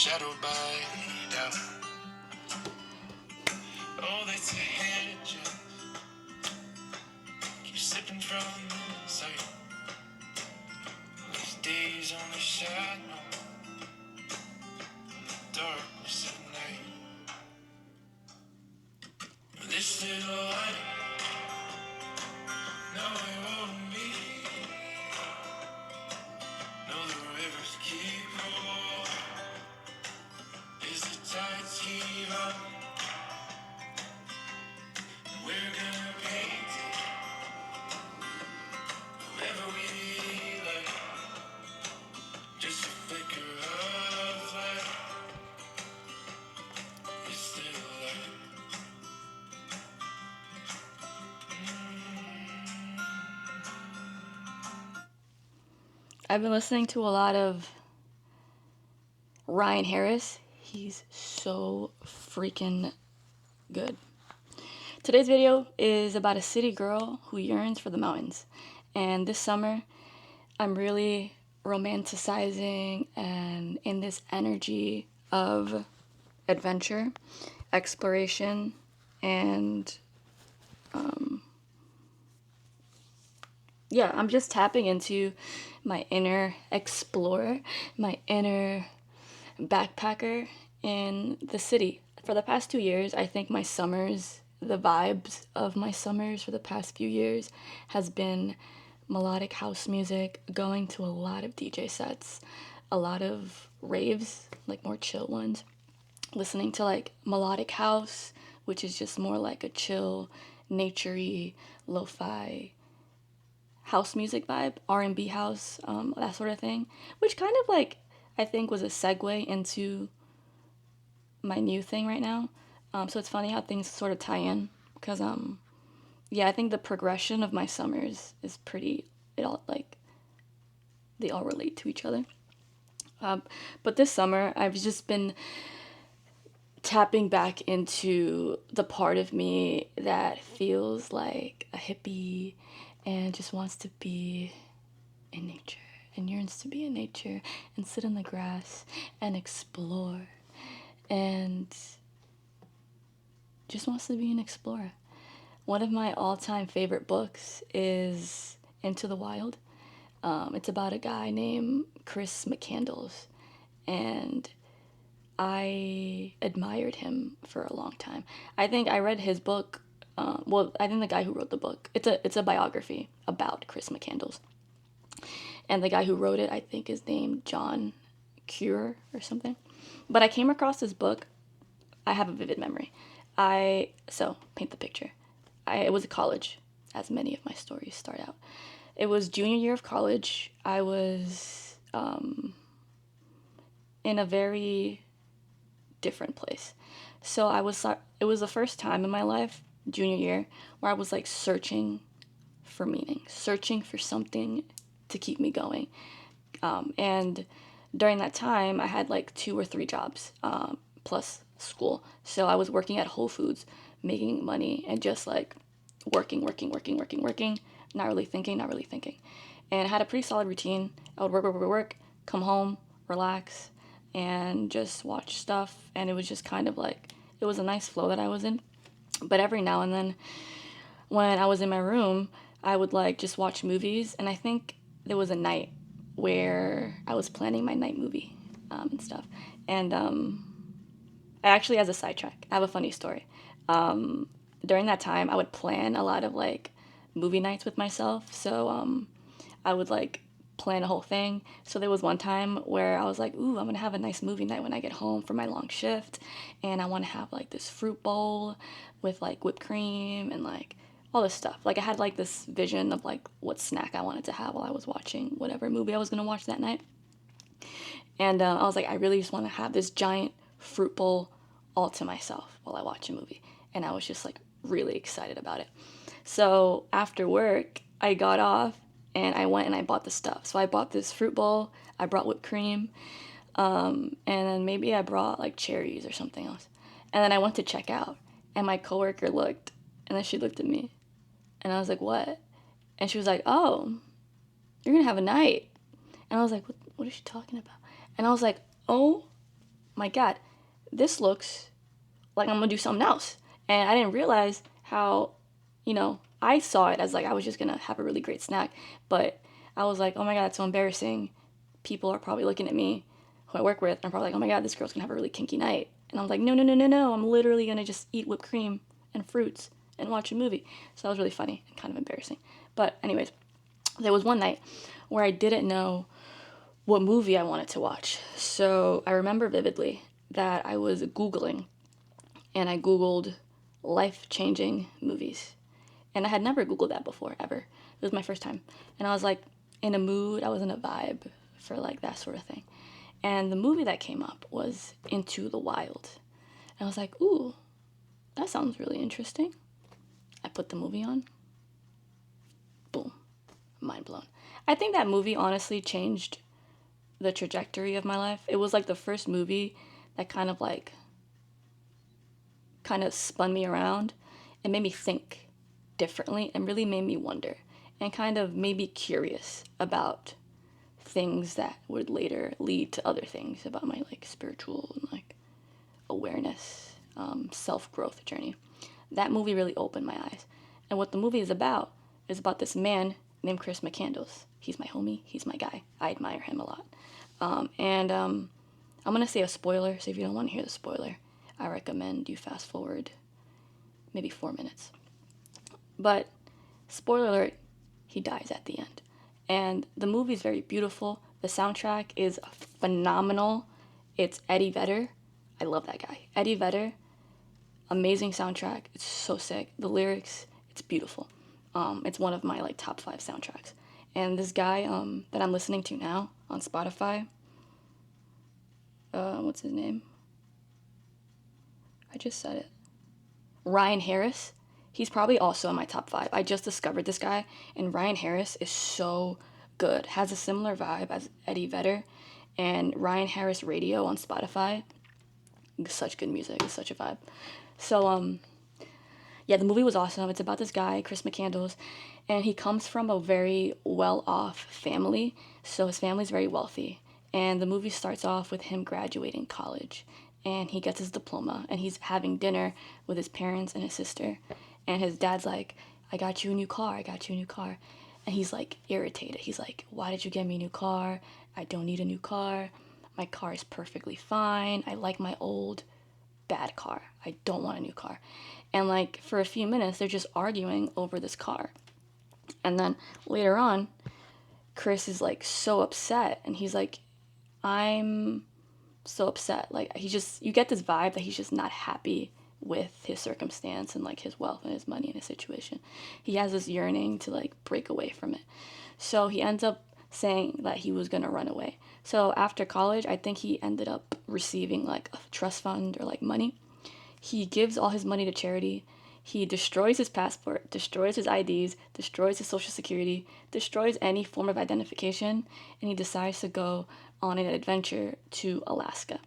shadowed by doubt. Oh, they say just keep sipping from the sight. These days only shadow in the darkness of night. This little light, no, it won't be. No, the rivers keep rolling as the tides keep up. We're gonna paint it whoever we like. Just a flicker of light. It's still light. I've been listening to a lot of Ryan Harris. He's so freaking good. Today's video is about a city girl who yearns for the mountains. And this summer, I'm really romanticizing and in this energy of adventure, exploration, and I'm just tapping into my inner explorer, my inner backpacker in the city. For the past 2 years, I think my summers, the vibes of my summers for the past few years has been melodic house music, going to a lot of DJ sets, a lot of raves, like more chill ones, listening to like melodic house, which is just more like a chill, naturey, lo-fi house music vibe, R&B house, that sort of thing, which kind of like I think was a segue into my new thing right now. So it's funny how things sort of tie in because I think the progression of my summers is pretty, it all like they all relate to each other. But this summer I've just been tapping back into the part of me that feels like a hippie and just wants to be in nature and yearns to be in nature and sit in the grass and explore and just wants to be an explorer. One of my all-time favorite books is Into the Wild. It's about a guy named Chris McCandless, and I admired him for a long time. I think I read his book. I think the guy who wrote the book, it's a biography about Chris McCandless, and the guy who wrote it, I think, is named John Cure or something. But I came across this book. I have a vivid memory. So paint the picture. It was a college, as many of my stories start out. It was junior year of college. I was in a very different place. So it was the first time in my life, junior year, where I was like searching for meaning, searching for something to keep me going. And during that time, I had like 2 or 3 jobs plus school. So I was working at Whole Foods, making money, and just like working, not really thinking. And I had a pretty solid routine. I would work, come home, relax, and just watch stuff. And it was just kind of like, it was a nice flow that I was in. But every now and then, when I was in my room, I would like just watch movies. And I think there was a night where I was planning my night movie and stuff. And I actually, as a sidetrack, I have a funny story. During that time, I would plan a lot of like movie nights with myself. So I would like plan a whole thing. So there was one time where I was like, ooh, I'm gonna have a nice movie night when I get home from my long shift, and I want to have like this fruit bowl with like whipped cream and like all this stuff. Like I had like this vision of like what snack I wanted to have while I was watching whatever movie I was gonna watch that night. And I was like, I really just want to have this giant fruit bowl all to myself while I watch a movie. And I was just like really excited about it. So after work, I got off and I went and I bought the stuff. So I bought this fruit bowl, I brought whipped cream, and then maybe I brought like cherries or something else. And then I went to check out, and my coworker looked, and then she looked at me, and I was like, what? And she was like, oh, you're gonna have a night. And I was like, what is she talking about? And I was like, oh my God, this looks like I'm gonna do something else. And I didn't realize how, I saw it as like I was just gonna have a really great snack. But I was like, oh my God, it's so embarrassing. People are probably looking at me who I work with, and I'm probably like, oh my God, this girl's gonna have a really kinky night. And I'm like, no, no, no, no, no. I'm literally gonna just eat whipped cream and fruits and watch a movie. So that was really funny and kind of embarrassing. But, anyways, there was one night where I didn't know what movie I wanted to watch. So I remember vividly that I was Googling, and I Googled life changing movies. And I had never Googled that before, ever. It was my first time. And I was like in a mood, I was in a vibe for like that sort of thing. And the movie that came up was Into the Wild. And I was like, ooh, that sounds really interesting. I put the movie on. Boom. Mind blown. I think that movie honestly changed the trajectory of my life. It was like the first movie that kind of spun me around and made me think differently and really made me wonder and kind of made me curious about things that would later lead to other things about my like spiritual and like awareness, self-growth journey. That movie really opened my eyes. And what the movie is about this man named Chris McCandles. He's my homie. He's my guy. I admire him a lot. And I'm going to say a spoiler, so if you don't want to hear the spoiler, I recommend you fast forward maybe 4 minutes. But, spoiler alert, he dies at the end. And the movie is very beautiful. The soundtrack is phenomenal. It's Eddie Vedder. I love that guy. Eddie Vedder, amazing soundtrack. It's so sick. The lyrics, it's beautiful. It's one of my like top 5 soundtracks. And this guy that I'm listening to now on Spotify, what's his name? I just said it. Ryan Harris. He's probably also in my top 5. I just discovered this guy, and Ryan Harris is so good. Has a similar vibe as Eddie Vedder, and Ryan Harris Radio on Spotify. Such good music. It's such a vibe. So, yeah, the movie was awesome. It's about this guy, Chris McCandles, and he comes from a very well-off family. So his family's very wealthy. And the movie starts off with him graduating college. And he gets his diploma, and he's having dinner with his parents and his sister. And his dad's like, I got you a new car. I got you a new car. And he's like irritated. He's like, why did you get me a new car? I don't need a new car. My car is perfectly fine. I like my old bad car. I don't want a new car. And like for a few minutes, they're just arguing over this car. And then later on, Chris is like so upset, and he's like, I'm so upset. Like you get this vibe that he's just not happy with his circumstance and like his wealth and his money and his situation. He has this yearning to like break away from it. So he ends up saying that he was gonna run away. So after college, I think he ended up receiving like a trust fund or like money. He gives all his money to charity. He destroys his passport, destroys his IDs, destroys his social security, destroys any form of identification, and he decides to go on an adventure to Alaska.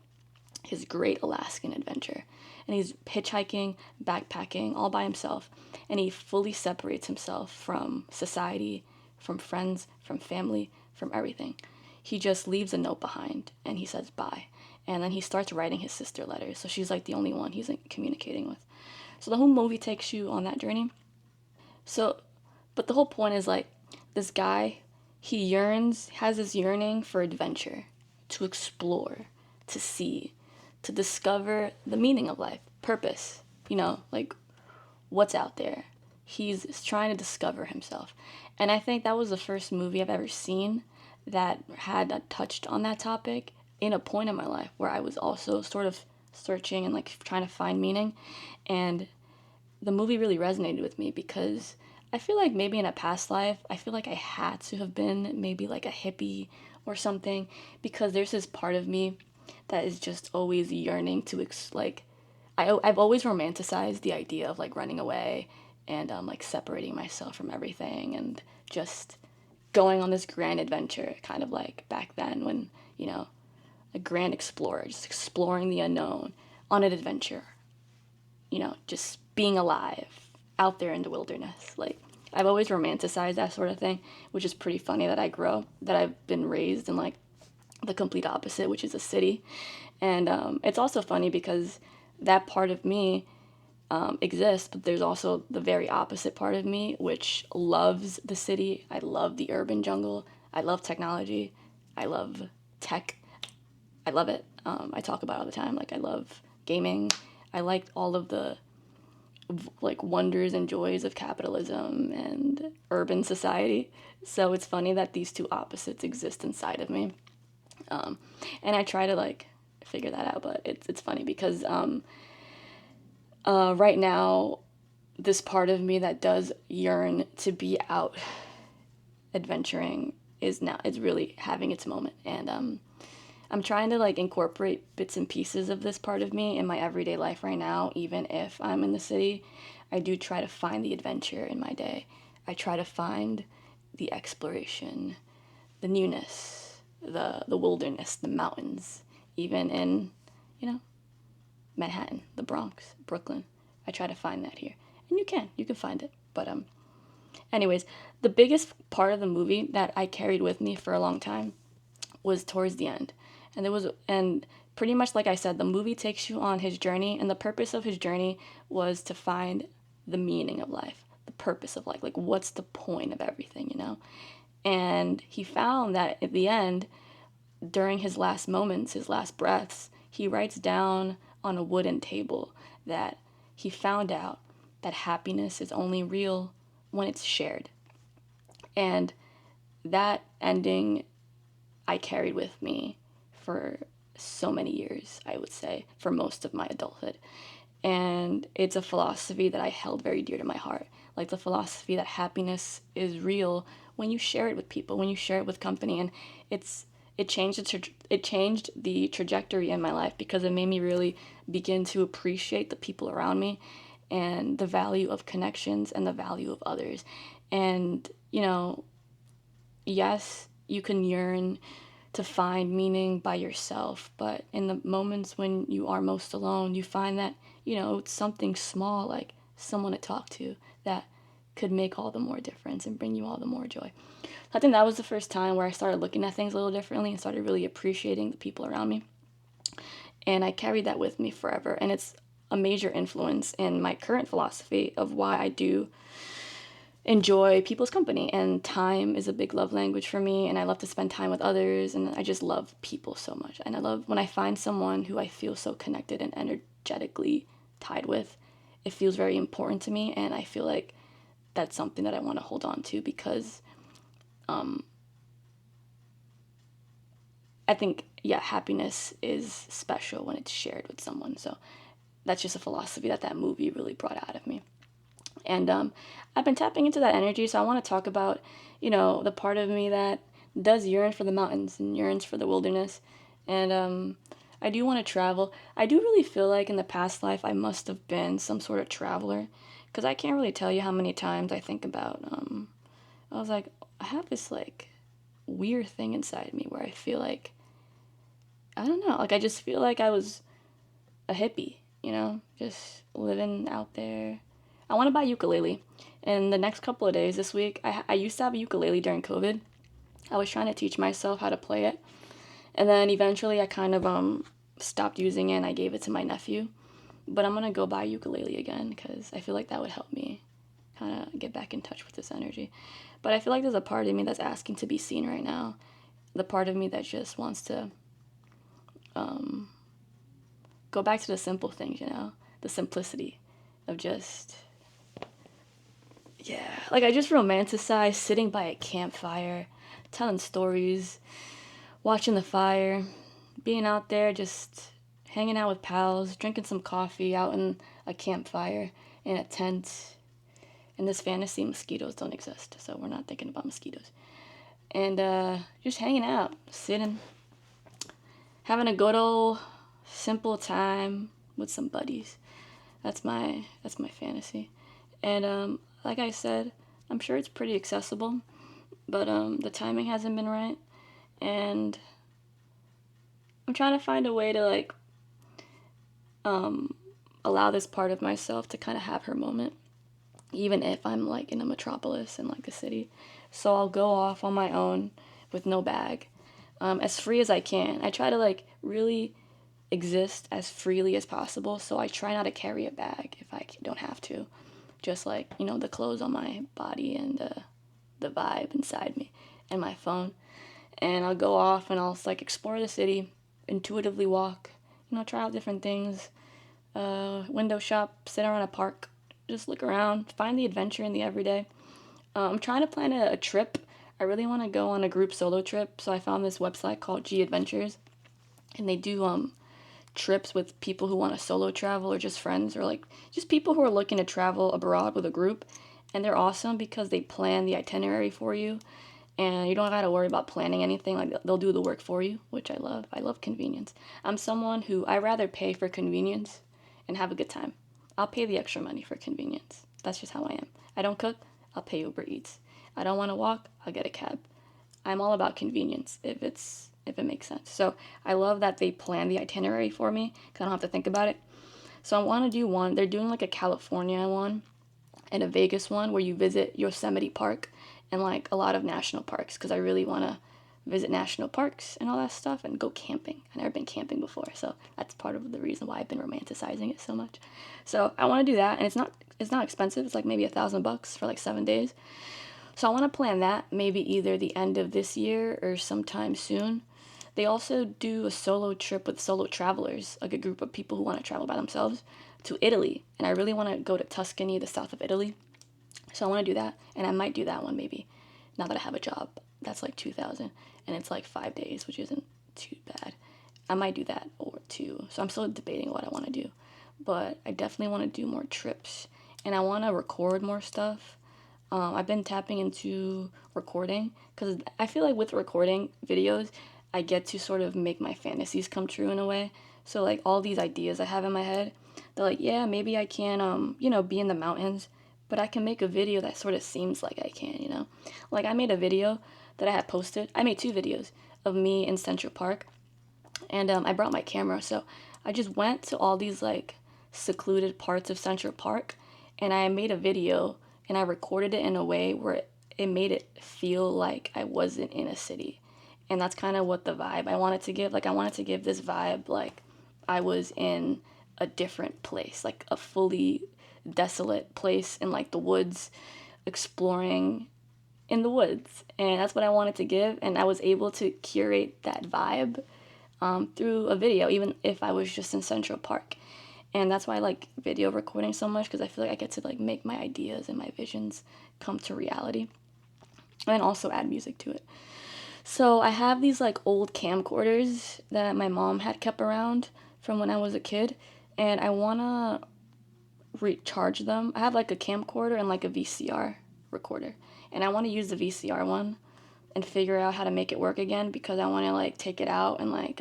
His great Alaskan adventure. And he's hitchhiking, backpacking, all by himself. And he fully separates himself from society, from friends, from family, from everything. He just leaves a note behind and he says bye. And then he starts writing his sister letters. So she's like the only one he's communicating with. So the whole movie takes you on that journey. So, but the whole point is like this guy, has this yearning for adventure, to explore, to see, to discover the meaning of life, purpose, like what's out there. He's trying to discover himself. And I think that was the first movie I've ever seen that had touched on that topic in a point in my life where I was also sort of searching and like trying to find meaning. And the movie really resonated with me because I feel like maybe in a past life, I feel like I had to have been maybe like a hippie or something, because there's this part of me that is just always yearning to I've always romanticized the idea of like running away and like separating myself from everything and just going on this grand adventure, kind of like back then when, a grand explorer, just exploring the unknown on an adventure, just being alive out there in the wilderness. Like, I've always romanticized that sort of thing, which is pretty funny that I've been raised in like the complete opposite, which is a city. And it's also funny because that part of me exists, but there's also the very opposite part of me, which loves the city. I love the urban jungle. I love technology. I love tech. I love it. I talk about it all the time. Like, I love gaming. I like all of the like wonders and joys of capitalism and urban society. So it's funny that these two opposites exist inside of me. Um, and I try to like figure that out, but it's funny because right now, this part of me that does yearn to be out adventuring is really having its moment, and I'm trying to like incorporate bits and pieces of this part of me in my everyday life right now. Even if I'm in the city, I do try to find the adventure in my day. I try to find the exploration, the newness, the wilderness, the mountains, even in, you know, Manhattan, the Bronx, Brooklyn. I try to find that here. And you can find it. But anyways, the biggest part of the movie that I carried with me for a long time was towards the end. And pretty much like I said, the movie takes you on his journey, and the purpose of his journey was to find the meaning of life, the purpose of life, like what's the point of everything, you know? And he found that at the end, during his last moments, his last breaths, he writes down on a wooden table that he found out that happiness is only real when it's shared. And that ending I carried with me for so many years, I would say, for most of my adulthood. And it's a philosophy that I held very dear to my heart. Like the philosophy that happiness is real when you share it with people, when you share it with company. And it's it changed the trajectory in my life because it made me really begin to appreciate the people around me and the value of connections and the value of others. And, yes, you can yearn to find meaning by yourself, but in the moments when you are most alone, you find that, it's something small like someone to talk to that could make all the more difference and bring you all the more joy. I think that was the first time where I started looking at things a little differently and started really appreciating the people around me. And I carried that with me forever. And it's a major influence in my current philosophy of why I do enjoy people's company. And time is a big love language for me. And I love to spend time with others. And I just love people so much. And I love when I find someone who I feel so connected and energetically tied with. It feels very important to me. And I feel like that's something that I want to hold on to because I think, yeah, happiness is special when it's shared with someone. So that's just a philosophy that movie really brought out of me. And I've been tapping into that energy. So I want to talk about, the part of me that does yearn for the mountains and yearns for the wilderness. And I do want to travel. I do really feel like in the past life I must have been some sort of traveler because I can't really tell you how many times I think about, I was like, I have this like weird thing inside me where I feel like, I don't know, like I just feel like I was a hippie, just living out there. I want to buy a ukulele. In the next couple of days this week, I used to have a ukulele during COVID. I was trying to teach myself how to play it. And then eventually I kind of stopped using it and I gave it to my nephew. But I'm going to go buy a ukulele again because I feel like that would help me kind of get back in touch with this energy. But I feel like there's a part of me that's asking to be seen right now. The part of me that just wants to go back to the simple things, the simplicity of just, yeah. Like I just romanticize sitting by a campfire, telling stories, watching the fire, being out there just hanging out with pals, drinking some coffee out in a campfire, in a tent. In this fantasy, mosquitoes don't exist, so we're not thinking about mosquitoes. And just hanging out, sitting, having a good old simple time with some buddies. That's my fantasy. And like I said, I'm sure it's pretty accessible, but the timing hasn't been right, and I'm trying to find a way to like allow this part of myself to kind of have her moment, even if I'm like in a metropolis in like a city. So I'll go off on my own with no bag, as free as I can. I try to like really exist as freely as possible. So I try not to carry a bag if I don't have to. Just like, the clothes on my body and the vibe inside me and my phone. And I'll go off and I'll like explore the city, intuitively walk, try out different things, window shop, sit around a park, just look around, find the adventure in the everyday. I'm trying to plan a trip. I really want to go on a group solo trip, so I found this website called G Adventures, and they do trips with people who want to solo travel or just friends or like just people who are looking to travel abroad with a group. And they're awesome because they plan the itinerary for you, and you don't have to worry about planning anything. Like they'll do the work for you, which I love. I love convenience. I'm someone who I rather pay for convenience and have a good time. I'll pay the extra money for convenience. That's just how I am. I don't cook, I'll pay Uber Eats. I don't want to walk, I'll get a cab. I'm all about convenience if it makes sense. So I love that they plan the itinerary for me because I don't have to think about it. So I want to do one. They're doing like a California one and a Vegas one where you visit Yosemite Park and like a lot of national parks because I really want to visit national parks and all that stuff and go camping. I've never been camping before, so that's part of the reason why I've been romanticizing it so much. So I want to do that, and it's not expensive. It's like maybe $1,000 for like 7 days. So I want to plan that maybe either the end of this year or sometime soon. They also do a solo trip with solo travelers, like a group of people who want to travel by themselves to Italy. And I really want to go to Tuscany, the south of Italy. So I want to do that, and I might do that one maybe. Now that I have a job, that's like 2,000, and it's like 5 days, which isn't too bad. I might do that or two. So I'm still debating what I want to do, but I definitely want to do more trips, and I want to record more stuff. I've been tapping into recording because I feel like with recording videos, I get to sort of make my fantasies come true in a way. So like all these ideas I have in my head, they're like, yeah, maybe I can, be in the mountains, but I can make a video that sort of seems like I can. Like I made a video that I had posted. I made two videos of me in Central Park, and I brought my camera, so I just went to all these like secluded parts of Central Park, and I made a video and I recorded it in a way where it made it feel like I wasn't in a city. And that's kind of what the vibe I wanted to give. Like I wanted to give this vibe like I was in a different place, like a fully desolate place in like the woods, exploring in the woods. And that's what I wanted to give, and I was able to curate that vibe through a video, even if I was just in Central Park. And that's why I like video recording so much, because I feel like I get to like make my ideas and my visions come to reality, and also add music to it. So I have these like old camcorders that my mom had kept around from when I was a kid, and I wanna recharge them. I have like a camcorder and like a VCR recorder, and I want to use the VCR one and figure out how to make it work again because I want to like take it out and like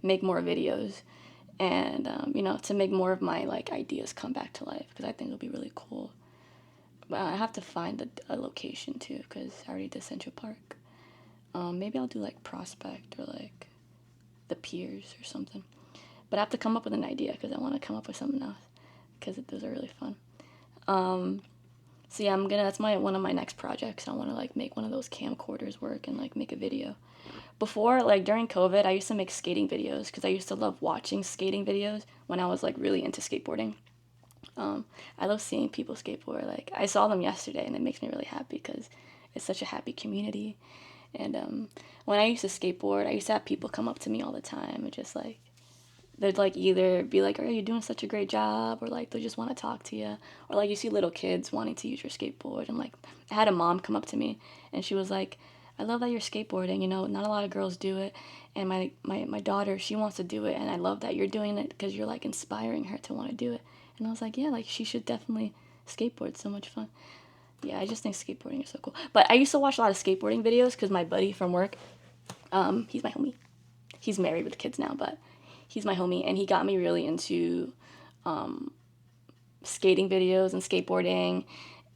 make more videos, and to make more of my like ideas come back to life because I think it'll be really cool. But I have to find a location too because I already did Central Park. Maybe I'll do like Prospect or like the Piers or something. But I have to come up with an idea because I want to come up with something else because those are really fun. So yeah, that's one of my next projects. I want to like make one of those camcorders work and like make a video. Before, like during COVID, I used to make skating videos because I used to love watching skating videos when I was like really into skateboarding. I love seeing people skateboard. Like I saw them yesterday, and it makes me really happy because it's such a happy community. And when I used to skateboard, I used to have people come up to me all the time and just like they'd like either be like, "Oh, you're doing such a great job," or like they'll just want to talk to you, or like you see little kids wanting to use your skateboard. And like I had a mom come up to me, and she was like, "I love that you're skateboarding. Not a lot of girls do it, and my daughter, she wants to do it, and I love that you're doing it because you're like inspiring her to want to do it." And I was like, "Yeah, like she should definitely skateboard. It's so much fun." Yeah, I just think skateboarding is so cool. But I used to watch a lot of skateboarding videos because my buddy from work, he's my homie. He's married with kids now, but he's my homie, and he got me really into skating videos and skateboarding,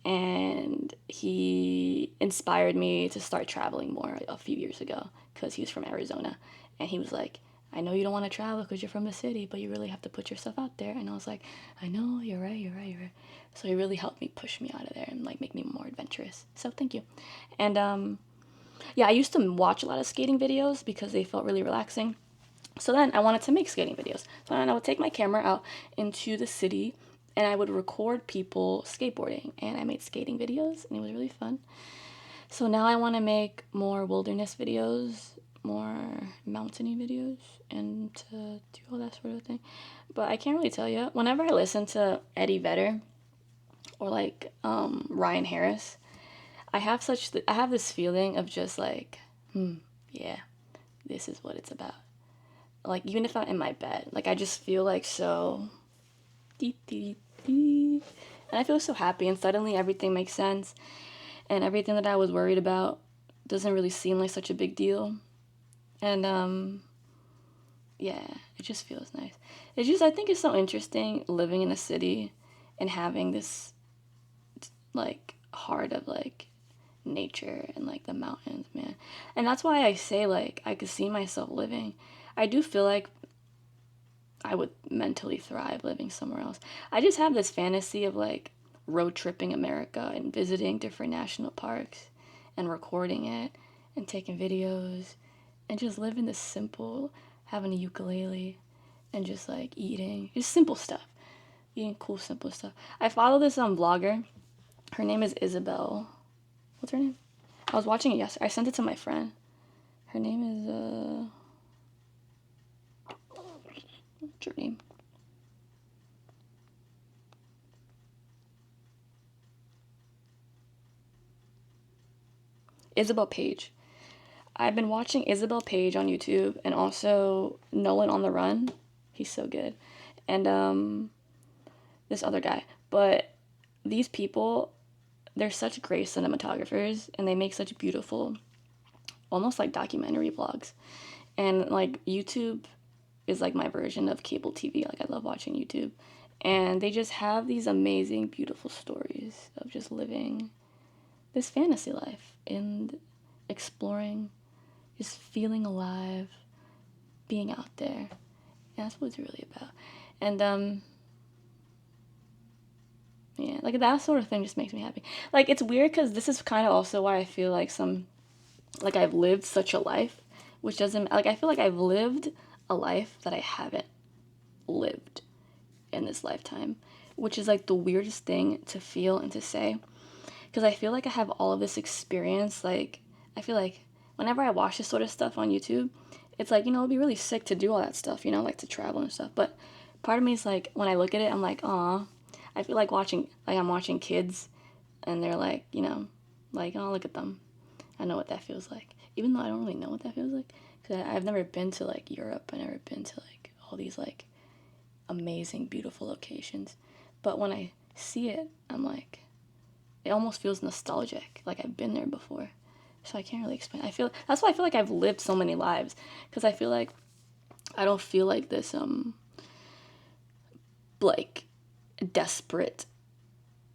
and he inspired me to start traveling more a few years ago because he's from Arizona, and he was like, "I know you don't want to travel because you're from the city, but you really have to put yourself out there." And I was like, "I know, you're right, you're right, you're right." So he really helped me push me out of there and like make me more adventurous. So thank you. And yeah, I used to watch a lot of skating videos because they felt really relaxing. So then I wanted to make skating videos. So then I would take my camera out into the city and I would record people skateboarding. And I made skating videos and it was really fun. So now I want to make more wilderness videos, more mountainy videos, and to do all that sort of thing. But I can't really tell you. Whenever I listen to Eddie Vedder or like Ryan Harris, I have this feeling of just like, yeah, this is what it's about. Like even if I'm in my bed, like I just feel like so, dee, dee, dee. And I feel so happy, and suddenly everything makes sense, and everything that I was worried about doesn't really seem like such a big deal. And yeah, it just feels nice. It's just I think it's so interesting living in a city and having this like heart of like nature and like the mountains, man. And that's why I say like I could see myself living. I do feel like I would mentally thrive living somewhere else. I just have this fantasy of like road tripping America and visiting different national parks and recording it and taking videos and just living this simple, having a ukulele and just like eating, just simple stuff, eating cool simple stuff. I follow this vlogger. Her name is Isabel. What's her name? I was watching it yesterday. I sent it to my friend. Her name is what's her name? Isabel Page. I've been watching Isabel Page on YouTube and also Nolan on the Run. He's so good. And this other guy. But these people, they're such great cinematographers and they make such beautiful, almost like documentary vlogs. And like YouTube is like my version of cable TV. Like I love watching YouTube. And they just have these amazing, beautiful stories of just living this fantasy life and exploring, just feeling alive, being out there. And that's what it's really about. And yeah, like that sort of thing just makes me happy. Like it's weird because this is kind of also why I feel like like I've lived such a life, which doesn't like I feel like I've lived a life that I haven't lived in this lifetime, which is like the weirdest thing to feel and to say because I feel like I have all of this experience. Like I feel like whenever I watch this sort of stuff on YouTube, it's like, it'd be really sick to do all that stuff, like to travel and stuff. But part of me is like, when I look at it, I'm like, aw, I feel like I'm watching kids and they're like, like, oh, look at them. I know what that feels like. Even though I don't really know what that feels like. Because I've never been to like Europe. I've never been to like all these like amazing, beautiful locations. But when I see it, I'm like, it almost feels nostalgic. Like I've been there before. So I can't really explain. That's why I feel like I've lived so many lives. Because I feel like I don't feel like this, like, desperate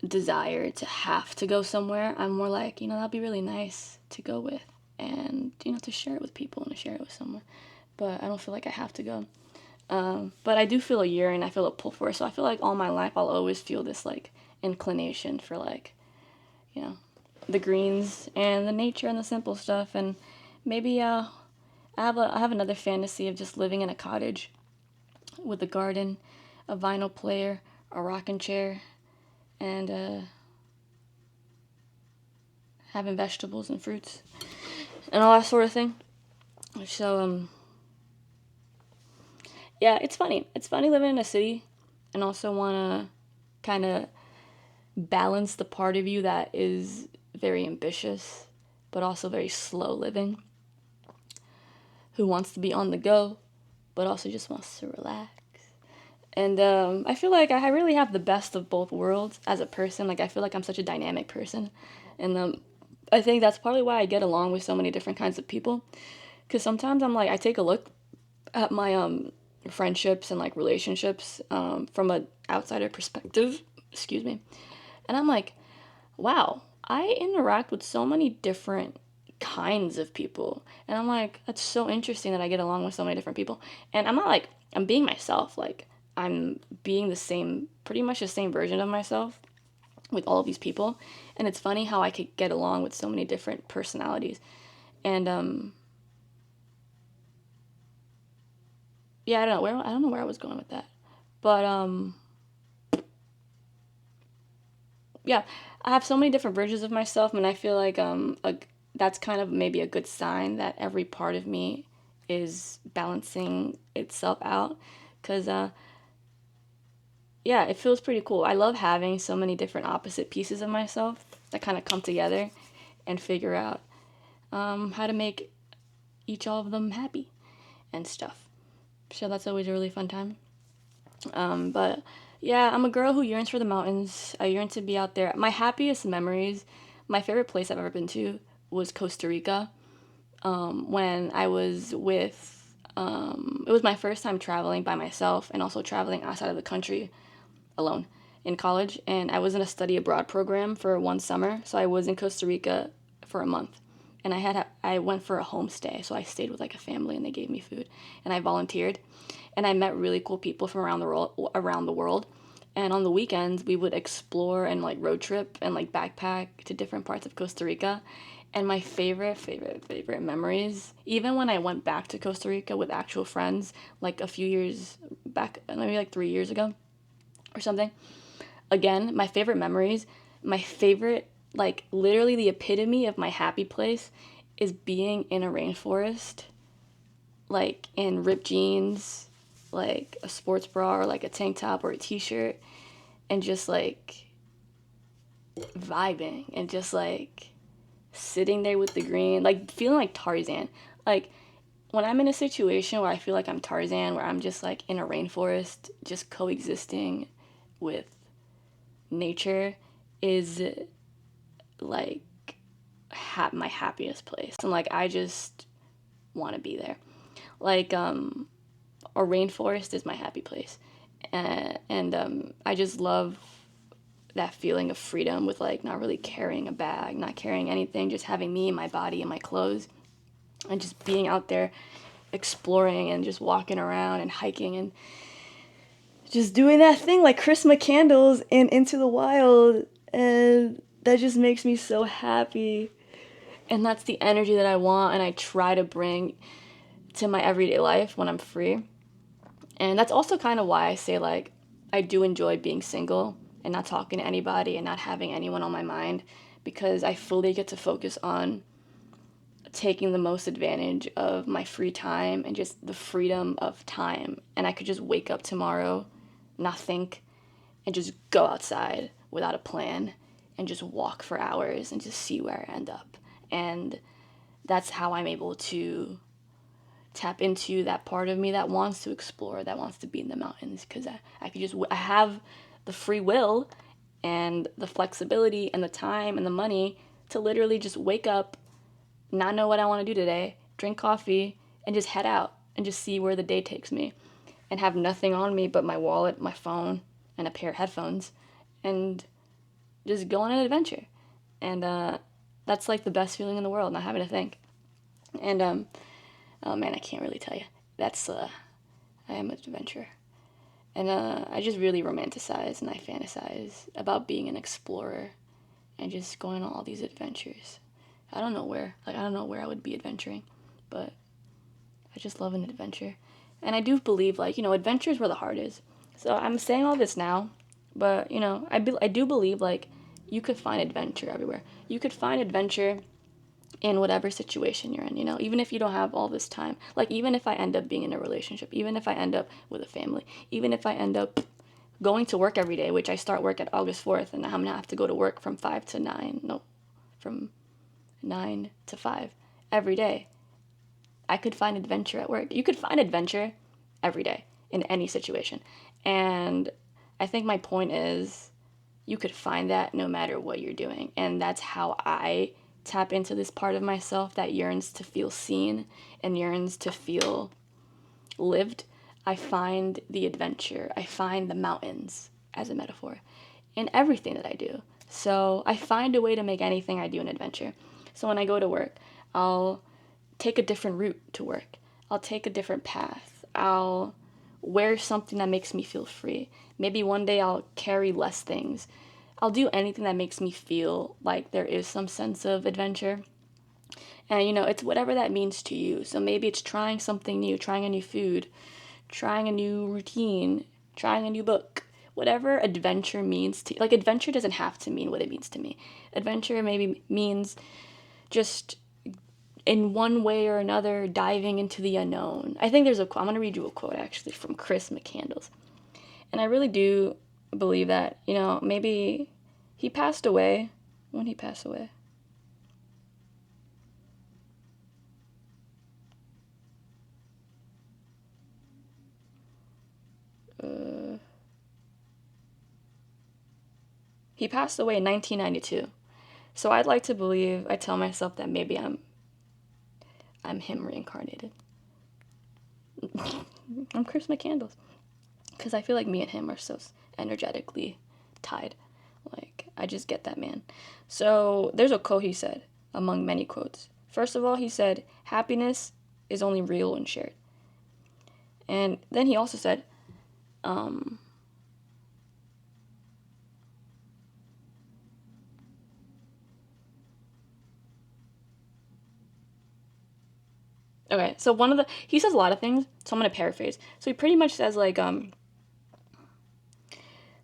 desire to have to go somewhere. I'm more like, that'd be really nice to go with. And, to share it with people and to share it with someone. But I don't feel like I have to go. But I do feel a yearn and I feel a pull for it. So I feel like all my life I'll always feel this, like, inclination for, like, the greens and the nature and the simple stuff. And maybe I have another fantasy of just living in a cottage with a garden, a vinyl player, a rocking chair, and having vegetables and fruits and all that sort of thing. So yeah, it's funny. It's funny living in a city and also want to kind of balance the part of you that is very ambitious but also very slow living, who wants to be on the go but also just wants to relax. And I feel like I really have the best of both worlds as a person. Like I feel like I'm such a dynamic person, and I think that's partly why I get along with so many different kinds of people. Because sometimes I'm like, I take a look at my friendships and like relationships from an outsider perspective. Excuse me, and I'm like, wow, I interact with so many different kinds of people. And I'm like, that's so interesting that I get along with so many different people. And I'm not like, I'm being myself. Like, I'm being pretty much the same version of myself with all of these people. And it's funny how I could get along with so many different personalities. And yeah, I don't know where I was going with that. But yeah, I have so many different versions of myself, and I feel like that's kind of maybe a good sign that every part of me is balancing itself out, cuz yeah, it feels pretty cool. I love having so many different opposite pieces of myself that kind of come together and figure out how to make each of them happy and stuff. So that's always a really fun time. But yeah, I'm a girl who yearns for the mountains. I yearn to be out there. My happiest memories, my favorite place I've ever been to was Costa Rica. When I was it was my first time traveling by myself and also traveling outside of the country alone in college. And I was in a study abroad program for one summer. So I was in Costa Rica for a month. And I went for a homestay. So I stayed with like a family and they gave me food. And I volunteered and I met really cool people from around the world. And on the weekends, we would explore and like road trip and like backpack to different parts of Costa Rica. And my favorite memories, even when I went back to Costa Rica with actual friends, like a few years back, maybe like 3 years ago or something. Again, my favorite memories, my favorite, like literally the epitome of my happy place is being in a rainforest, like in ripped jeans, like a sports bra or like a tank top or a t-shirt, and just like vibing and just like sitting there with the green, like feeling like Tarzan. Like when I'm in a situation where I feel like I'm Tarzan, where I'm just like in a rainforest, just coexisting with nature, is like my happiest place. And like I just want to be there. Like a rainforest is my happy place. And I just love that feeling of freedom with like not really carrying a bag, not carrying anything, just having me and my body and my clothes and just being out there exploring and just walking around and hiking and just doing that thing like Chris McCandles in Into the Wild. And that just makes me so happy. And that's the energy that I want and I try to bring to my everyday life when I'm free. And that's also kind of why I say, like, I do enjoy being single and not talking to anybody and not having anyone on my mind because I fully get to focus on taking the most advantage of my free time and just the freedom of time. And I could just wake up tomorrow, not think, and just go outside without a plan and just walk for hours and just see where I end up. And that's how I'm able to tap into that part of me that wants to explore, that wants to be in the mountains, because I could just, I have the free will and the flexibility and the time and the money to literally just wake up, not know what I want to do today, drink coffee, and just head out and just see where the day takes me and have nothing on me but my wallet, my phone, and a pair of headphones and just go on an adventure. And that's like the best feeling in the world, not having to think. And oh man, I can't really tell you. That's I am an adventurer, and I just really romanticize and I fantasize about being an explorer and just going on all these adventures. I don't know where, like I don't know where I would be adventuring, but I just love an adventure, and I do believe like adventure is where the heart is. So I'm saying all this now, but I do believe like you could find adventure everywhere. You could find adventure in whatever situation you're in, even if you don't have all this time. Like, even if I end up being in a relationship, even if I end up with a family, even if I end up going to work every day, which I start work at August 4th, and I'm gonna have to go to work from 5 to 9, no, from 9 to 5 every day. I could find adventure at work. You could find adventure every day in any situation. And I think my point is you could find that no matter what you're doing. And that's how I tap into this part of myself that yearns to feel seen and yearns to feel lived. I find the adventure, I find the mountains as a metaphor in everything that I do. So I find a way to make anything I do an adventure. So when I go to work, I'll take a different route to work. I'll take a different path. I'll wear something that makes me feel free. Maybe one day I'll carry less things. I'll do anything that makes me feel like there is some sense of adventure. And it's whatever that means to you. So maybe it's trying something new, trying a new food, trying a new routine, trying a new book, whatever adventure means to, like, adventure doesn't have to mean what it means to me. Adventure maybe means just in one way or another diving into the unknown. I think there's a quote, I'm going to read you a quote actually from Chris McCandless. And I really do believe that, maybe he passed away. When he passed away? Uh, he passed away in 1992. So I'd like to believe, I tell myself that maybe I'm him reincarnated. I'm Chris McCandless. Because I feel like me and him are so energetically tied. Like, I just get that man. So there's a quote he said, among many quotes. First of all, he said, happiness is only real when shared. And then he also said, um, okay, so he says a lot of things, so I'm going to paraphrase. So he pretty much says, like,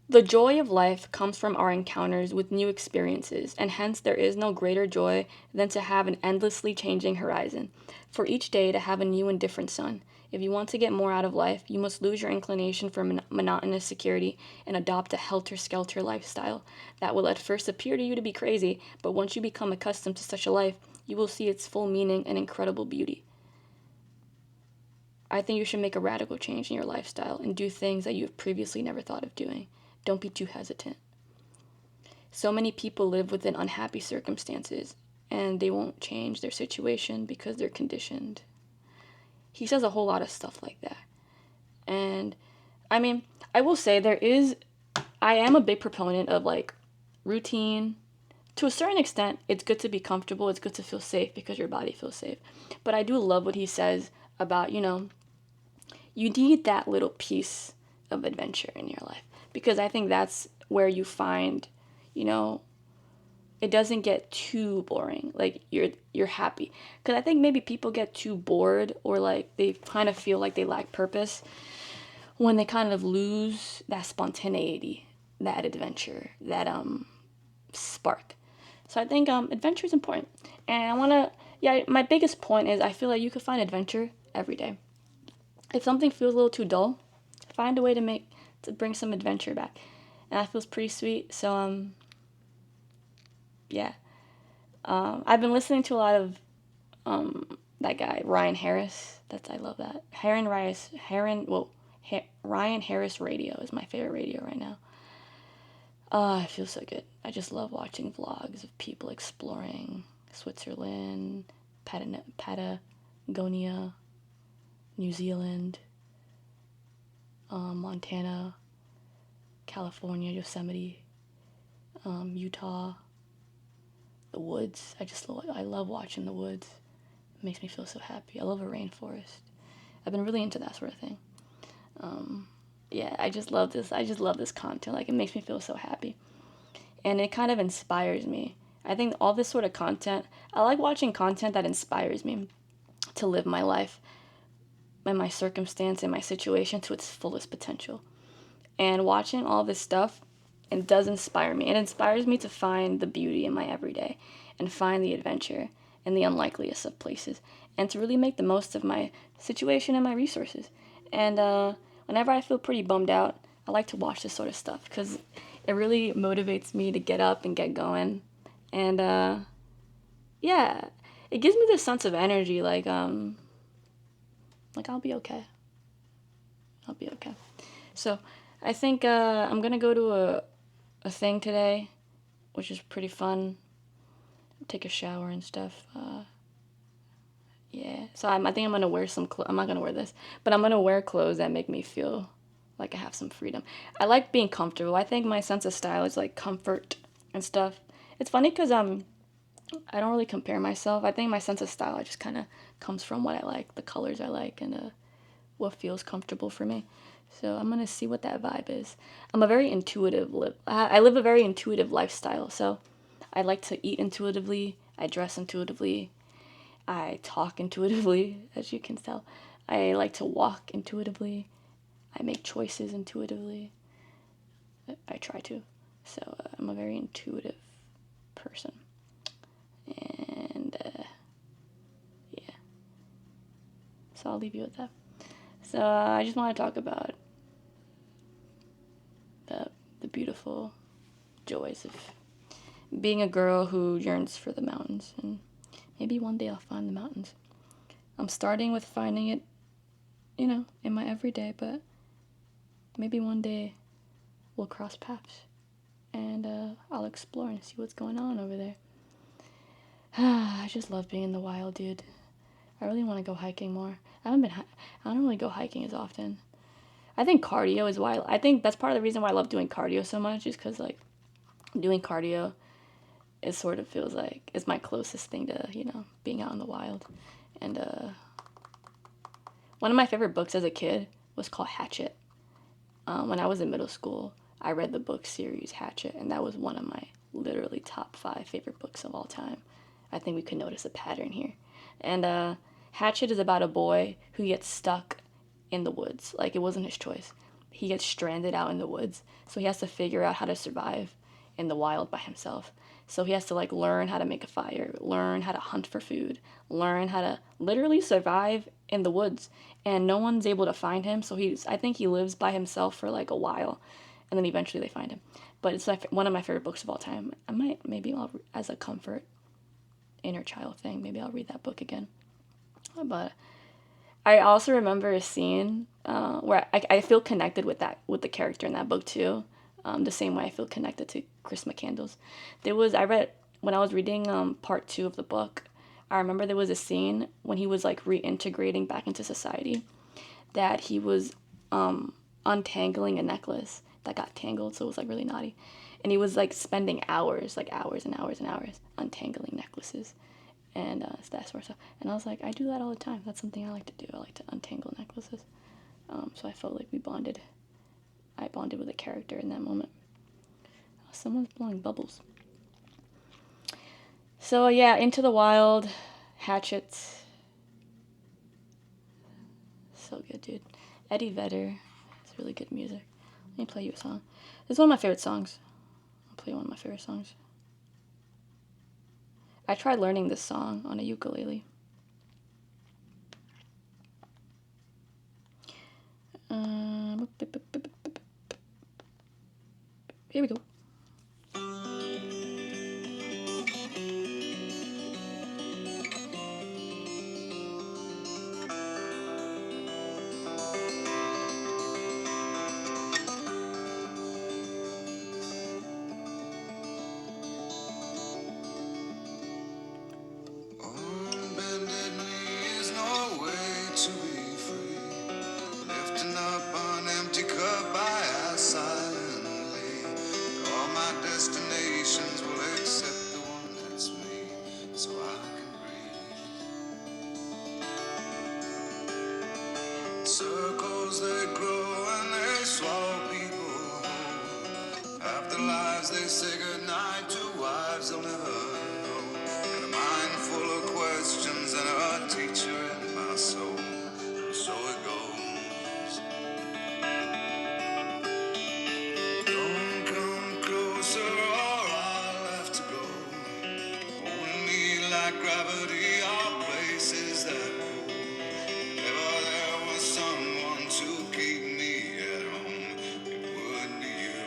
the joy of life comes from our encounters with new experiences, and hence there is no greater joy than to have an endlessly changing horizon. For each day to have a new and different sun. If you want to get more out of life, you must lose your inclination for monotonous security and adopt a helter-skelter lifestyle that will at first appear to you to be crazy, but once you become accustomed to such a life, you will see its full meaning and incredible beauty. I think you should make a radical change in your lifestyle and do things that you have previously never thought of doing. Don't be too hesitant. So many people live within unhappy circumstances and they won't change their situation because they're conditioned. He says a whole lot of stuff like that. And I mean, I will say I am a big proponent of like routine. To a certain extent, it's good to be comfortable, it's good to feel safe because your body feels safe. But I do love what he says about, you need that little piece of adventure in your life because I think that's where you find, it doesn't get too boring. Like you're happy. Cuz I think maybe people get too bored or like they kind of feel like they lack purpose when they kind of lose that spontaneity, that adventure, that spark. So I think adventure is important. And I want to my biggest point is I feel like you could find adventure every day. If something feels a little too dull, find a way to bring some adventure back. And that feels pretty sweet. So yeah. I've been listening to a lot of that guy Ryan Harris. I love that. Ryan Harris radio is my favorite radio right now. Oh, it feels so good. I just love watching vlogs of people exploring Switzerland, Patagonia, New Zealand, Montana, California, Yosemite, Utah, the woods. I love watching the woods. It makes me feel so happy. I love a rainforest. I've been really into that sort of thing. Yeah, I just love this. I just love this content. Like, it makes me feel so happy. And it kind of inspires me. I think all this sort of content, I like watching content that inspires me to live my life and my circumstance and my situation to its fullest potential. And watching all this stuff, it does inspire me. It inspires me to find the beauty in my everyday and find the adventure in the unlikeliest of places and to really make the most of my situation and my resources. And whenever I feel pretty bummed out, I like to watch this sort of stuff because it really motivates me to get up and get going. And yeah, it gives me this sense of energy like I'll be okay. I'll be okay. So I think I'm gonna go to a thing today, which is pretty fun. Take a shower and stuff. Yeah. So I think I'm gonna wear some clothes. I'm not gonna wear this, but I'm gonna wear clothes that make me feel like I have some freedom. I like being comfortable. I think my sense of style is like comfort and stuff. It's funny because I don't really compare myself. I think my sense of style just kind of comes from what I like, the colors I like, and what feels comfortable for me. So I'm gonna see what that vibe is. I'm a very intuitive I live a very intuitive lifestyle. So I like to eat intuitively. I dress intuitively. I talk intuitively, as you can tell. I like to walk intuitively. I make choices intuitively. I try to. So I'm a very intuitive person. And yeah, so I'll leave you with that. So I just want to talk about the the beautiful joys of being a girl who yearns for the mountains, and maybe one day I'll find the mountains. I'm starting with finding it, in my everyday, but maybe one day we'll cross paths and I'll explore and see what's going on over there. I just love being in the wild, dude. I really want to go hiking more. I don't really go hiking as often. I think cardio is why. I think that's part of the reason why I love doing cardio so much, is because like doing cardio, it sort of feels like it's my closest thing to being out in the wild. And one of my favorite books as a kid was called Hatchet. When I was in middle school, I read the book series Hatchet, and that was one of my literally top 5 favorite books of all time. I think we could notice a pattern here. And Hatchet is about a boy who gets stuck in the woods. Like, it wasn't his choice. He gets stranded out in the woods, so he has to figure out how to survive in the wild by himself. So he has to like learn how to make a fire, learn how to hunt for food, learn how to literally survive in the woods. And no one's able to find him, so I think he lives by himself for like a while, and then eventually they find him. But it's one of my favorite books of all time. Maybe as a comfort inner child thing, maybe I'll read that book again. But I also remember a scene where I feel connected with the character in that book too, the same way I feel connected to Chris McCandless. I read when I was reading part 2 of the book. I remember there was a scene when he was like reintegrating back into society, that he was untangling a necklace that got tangled, so it was like really naughty, and he was like spending hours, like hours and hours and hours, untangling necklaces and that sort of stuff. And I was like, I do that all the time. That's something I like to do. I like to untangle necklaces. So I felt like we bonded. I bonded with a character in that moment. Someone's blowing bubbles. So yeah, Into the Wild, Hatchets. So good, dude. Eddie Vedder. It's really good music. Let me play you a song. This is one of my favorite songs. I'll play one of my favorite songs. I tried learning this song on a ukulele. Here we go. On bended knee is no way to be free. Lifting up an empty cup, I ask silently. All my destinations will accept the one that's me, so I can breathe. Circles they grow and they swallow people whole. After lives they say goodnight to wives they'll never know. And a mind full of questions and a teacher in my soul. So it goes. Don't come closer or I'll have to go. Holding me like gravity are places that pull. If there was someone to keep me at home, it would be you.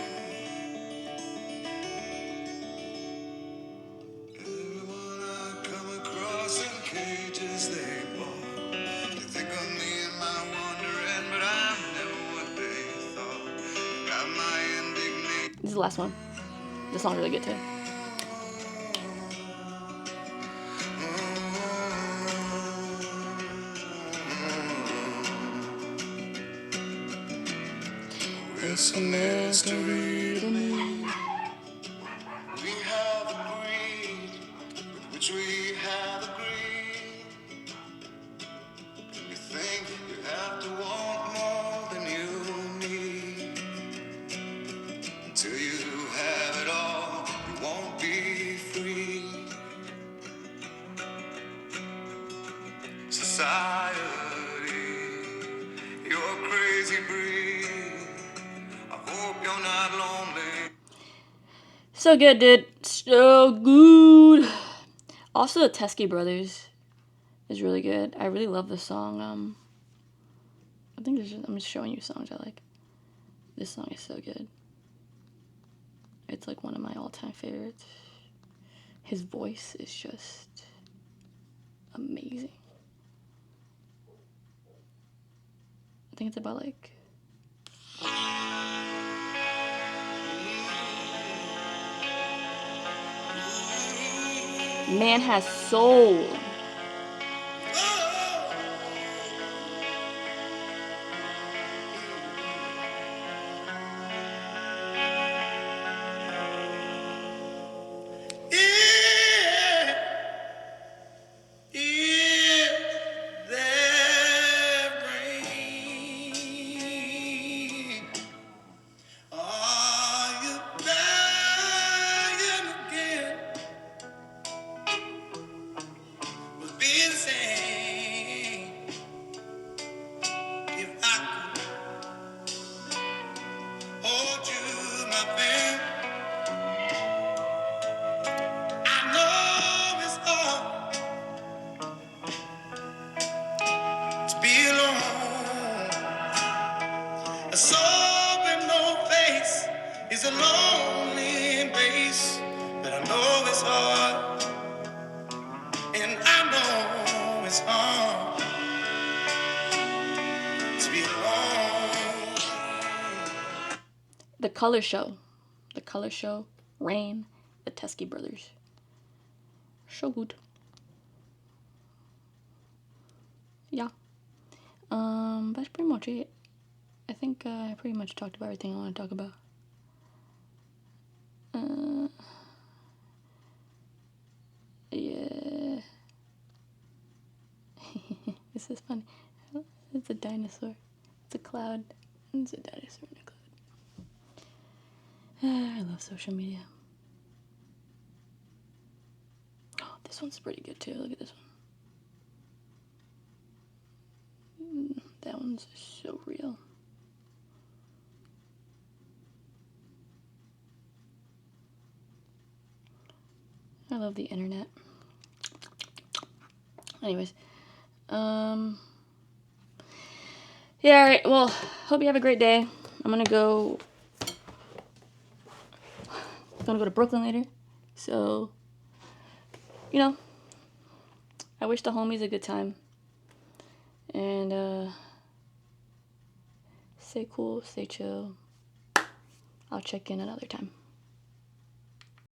Everyone I come across in cages they bought. They think of me and my wandering, but I'm never what they thought. Got my indignation. This is the last one. This song's really good too. It's a mystery to me. We have agreed, which we have agreed. You think you have to want more than you need. Until you have it all, you won't be free. Society crazy breeze. I hope you're not lonely. So good, dude. So good. Also, the Teskey Brothers is really good. I really love this song. I think I'm just showing you songs I like. This song is so good. It's like one of my all-time favorites. His voice is just amazing. I think it's about like man has soul. A soul with no face is a lonely base, but I know it's hard, and I know it's hard to be alone. The Color Show. The Color Show. Rain. The Teskey Brothers. So good. Yeah. That's pretty much it. I think I pretty much talked about everything I want to talk about. Yeah. This is funny. It's a dinosaur. It's a cloud. It's a dinosaur in a cloud. I love social media. Oh, this one's pretty good too. Look at this one. That one's so real. I love the internet. Anyways, yeah, all right. Well, hope you have a great day. I'm gonna go to Brooklyn later. So, I wish the homies a good time. And stay cool, stay chill. I'll check in another time.